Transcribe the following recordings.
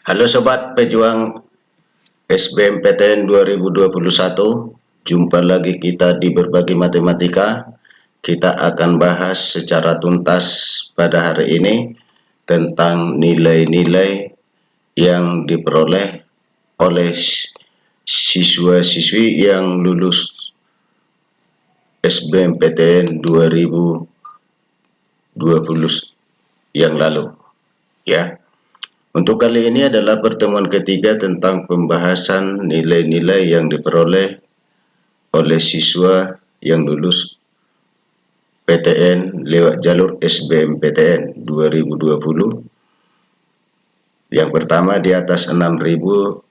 Halo Sobat Pejuang SBMPTN 2021, jumpa lagi kita di Berbagi Matematika. Kita akan bahas secara tuntas pada hari ini tentang nilai-nilai yang diperoleh oleh siswa-siswi yang lulus SBMPTN 2020 yang lalu, ya. Untuk kali ini adalah pertemuan ketiga tentang pembahasan nilai-nilai yang diperoleh oleh siswa yang lulus PTN lewat jalur SBMPTN 2020. Yang pertama di atas 600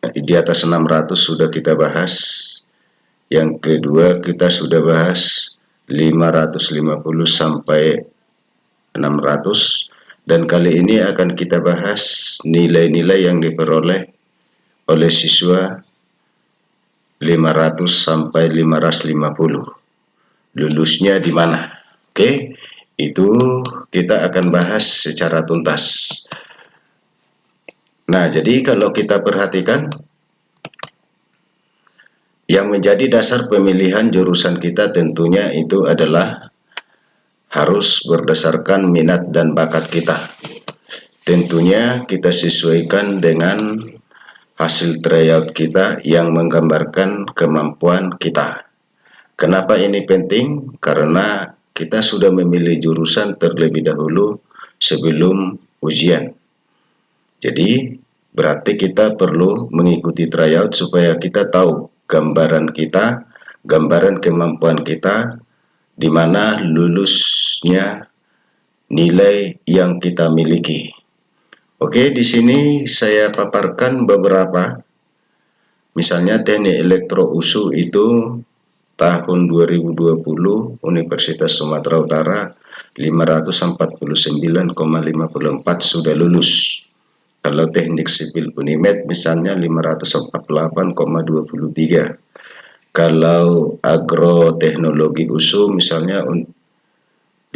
sudah kita bahas. Yang kedua kita sudah bahas 550 sampai 600. Dan kali ini akan kita bahas nilai-nilai yang diperoleh oleh siswa 500 sampai 550. Lulusnya di mana? Oke, itu kita akan bahas secara tuntas. Nah, jadi kalau kita perhatikan, yang menjadi dasar pemilihan jurusan kita tentunya itu adalah harus berdasarkan minat dan bakat kita. Tentunya kita sesuaikan dengan hasil tryout kita yang menggambarkan kemampuan kita. Kenapa ini penting? Karena kita sudah memilih jurusan terlebih dahulu sebelum ujian. Jadi berarti kita perlu mengikuti tryout supaya kita tahu gambaran kita, gambaran kemampuan kita, di mana lulusnya nilai yang kita miliki. Oke, di sini saya paparkan beberapa. Misalnya teknik elektro USU itu tahun 2020 Universitas Sumatera Utara 549,54 sudah lulus. Kalau teknik sipil Unimed misalnya 548,23. Kalau agroteknologi USU misalnya 546,68.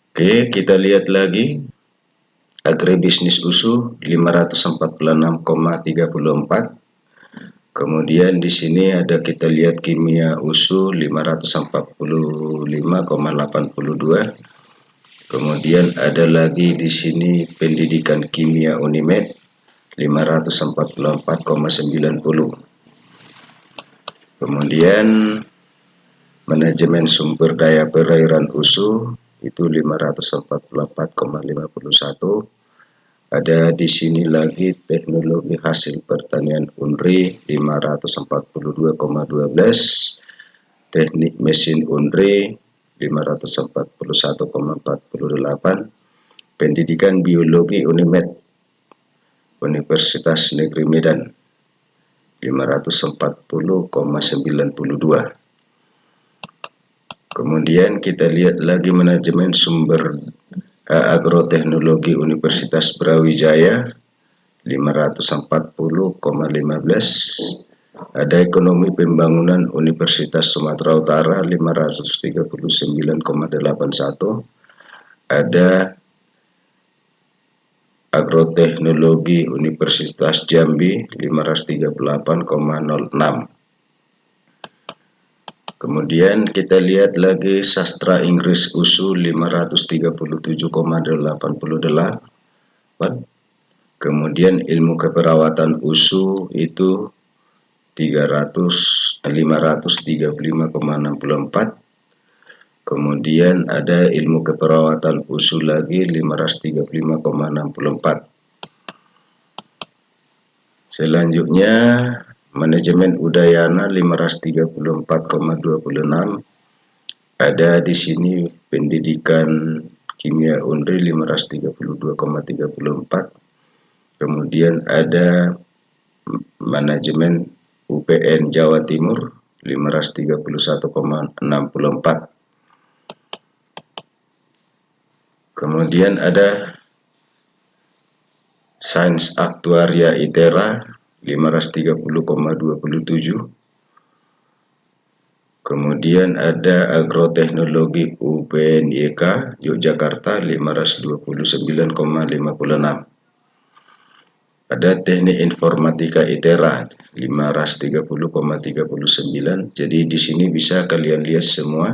Oke, kita lihat lagi. Agribisnis USU 546,34. Kemudian di sini ada kita lihat kimia USU 545,82. Kemudian ada lagi di sini pendidikan kimia Unimed 544,90. Kemudian manajemen sumber daya perairan USU itu 544,51. Ada di sini lagi teknologi hasil pertanian UNRI 542,12, teknik mesin UNRI 541,48, pendidikan biologi Unimed Universitas Negeri Medan 540,92. Kemudian kita lihat lagi manajemen sumber agroteknologi Universitas Brawijaya 540,15. Ada ekonomi pembangunan Universitas Sumatera Utara 539,81. Ada agroteknologi Universitas Jambi 538,06. Kemudian kita lihat lagi sastra Inggris USU 537,88. Kemudian ilmu keperawatan USU itu 535,64. Kemudian ada ilmu keperawatan USU lagi 535,64. Selanjutnya manajemen udayana 534,26. Ada di sini pendidikan kimia UNRI 532,34. Kemudian ada manajemen UPN Jawa Timur 531,64. Kemudian ada sains aktuaria ITERA 530,27. Kemudian ada agroteknologi UPNYK Yogyakarta 529,56. Ada teknik informatika ITERA 530,39. Jadi di sini bisa kalian lihat semua.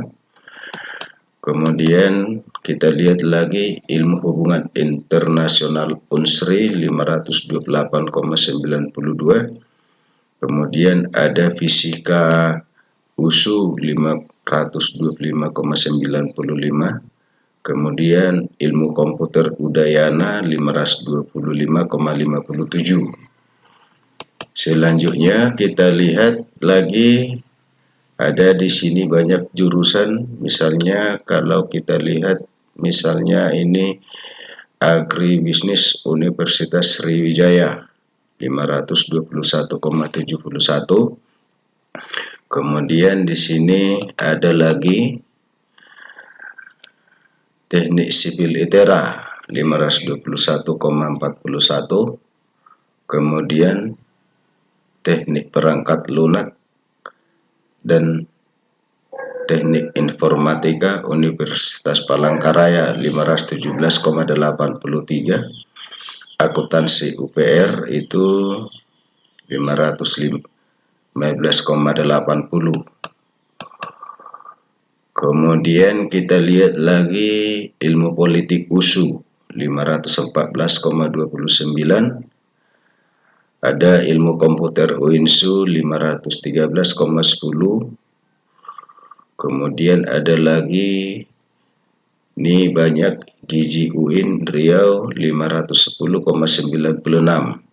Kemudian kita lihat lagi ilmu hubungan internasional UNSRI 528,92. Kemudian ada fisika USU 525,95. Kemudian ilmu komputer Udayana 525,57. Selanjutnya kita lihat lagi ada di sini banyak jurusan. Misalnya kalau kita lihat misalnya ini agribisnis Universitas Sriwijaya 521,71. Kemudian di sini ada lagi teknik sipil ITERA 521,41. Kemudian teknik perangkat lunak dan teknik informatika Universitas Palangkaraya 517,83. Akuntansi UPR itu 515,80. Kemudian kita lihat lagi ilmu politik USU 514,29. Ada ilmu komputer UINSU 513,10. Kemudian ada lagi ini banyak Gizi UIN Riau 510,96.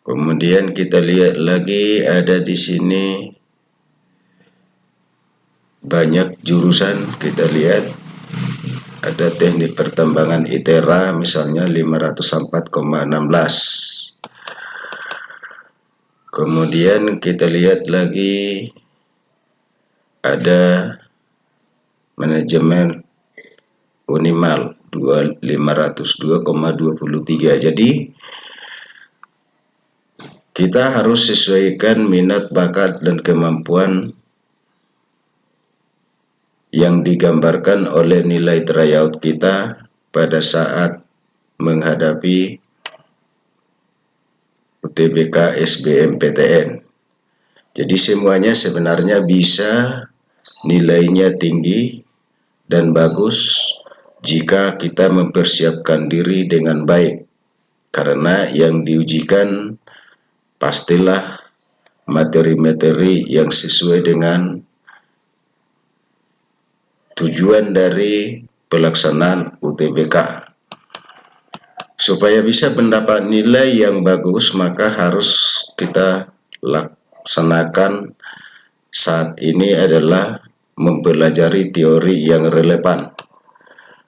Kemudian kita lihat lagi ada di sini banyak jurusan. Kita lihat ada teknik pertambangan ITERA misalnya 504,16. Kemudian kita lihat lagi ada manajemen Unimal 502,23. Jadi kita harus sesuaikan minat, bakat, dan kemampuan yang digambarkan oleh nilai tryout kita pada saat menghadapi UTBK SBMPTN. Jadi semuanya sebenarnya bisa nilainya tinggi dan bagus jika kita mempersiapkan diri dengan baik, karena yang diujikan pastilah materi-materi yang sesuai dengan tujuan dari pelaksanaan UTBK. Supaya bisa mendapat nilai yang bagus, maka harus kita laksanakan saat ini adalah mempelajari teori yang relevan,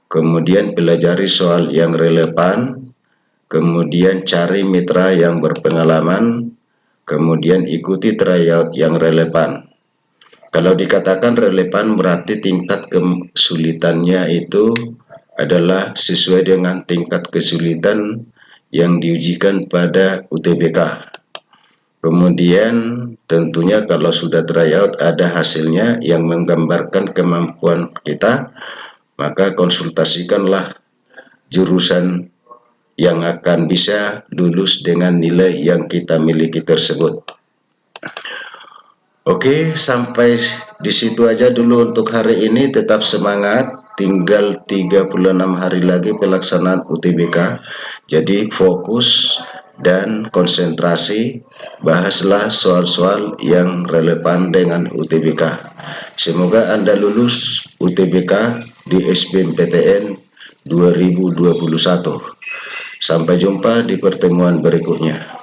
kemudian pelajari soal yang relevan, kemudian cari mitra yang berpengalaman, kemudian ikuti tryout yang relevan. Kalau dikatakan relevan berarti tingkat kesulitannya itu adalah sesuai dengan tingkat kesulitan yang diujikan pada UTBK. Kemudian tentunya kalau sudah tryout ada hasilnya yang menggambarkan kemampuan kita, maka konsultasikanlah jurusan yang akan bisa lulus dengan nilai yang kita miliki tersebut. Oke, sampai di situ aja dulu untuk hari ini. Tetap semangat, tinggal 36 hari lagi pelaksanaan UTBK. Jadi fokus dan konsentrasi, bahaslah soal-soal yang relevan dengan UTBK. Semoga Anda lulus UTBK di SBMPTN 2021. Sampai jumpa di pertemuan berikutnya.